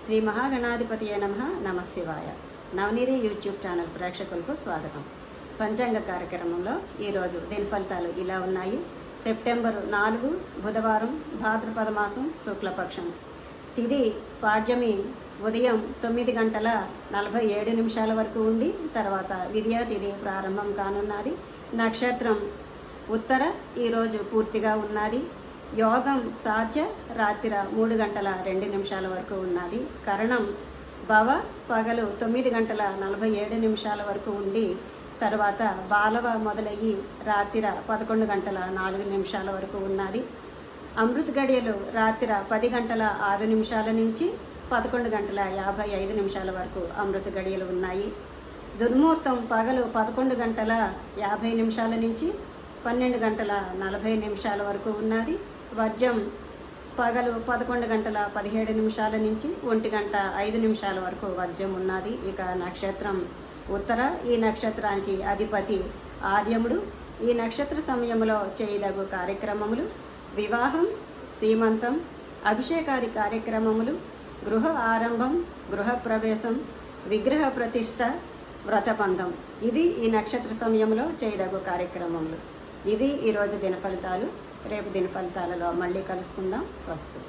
శ్రీ మహాగణాధిపతియే నమః. నమః శివాయ. నవనిధి యూట్యూబ్ ఛానల్ ప్రేక్షకులకు స్వాగతం. పంచాంగ కార్యక్రమంలో ఈరోజు దిన ఫలితాలు ఇలా ఉన్నాయి. సెప్టెంబర్ 4 బుధవారం, భాద్రపద మాసం, శుక్లపక్షం. తిథి పాడ్యమి ఉదయం 9:47 వరకు ఉండి తర్వాత విద్యా తిథి ప్రారంభం కానున్నది. నక్షత్రం ఉత్తర ఈరోజు పూర్తిగా ఉన్నది. యోగం సాధ్య రాత్రి 3:02 వరకు ఉన్నది. కరణం భవ పగలు 9:47 వరకు ఉండి తర్వాత బాలవ మొదలయ్యి రాత్రి 11:04 వరకు ఉన్నది. అమృత గడియలు రాత్రి 10:06 నుంచి 11:55 వరకు అమృత గడియలు ఉన్నాయి. దుర్ముహూర్తం పగలు 11:50 నుంచి 12:40 వరకు ఉన్నది. వర్జం పగలు 11:17 నుంచి 1:05 వరకు వర్జం ఉన్నది. ఇక నక్షత్రం ఉత్తర. ఈ నక్షత్రానికి అధిపతి ఆర్యముడు. ఈ నక్షత్ర సమయంలో చేయదగు కార్యక్రమములు వివాహం, సీమంతం, అభిషేకాది కార్యక్రమములు, గృహ ఆరంభం, గృహ ప్రవేశం, విగ్రహ ప్రతిష్ట, వ్రతబంధం. ఇవి ఈ నక్షత్ర సమయంలో చేయదగు కార్యక్రమములు. ఇవి ఈరోజు దిన ఫలితాలు. రేపు దిన ఫలితాలలో మళ్ళీ కలుసుకుందాం. స్వస్తి.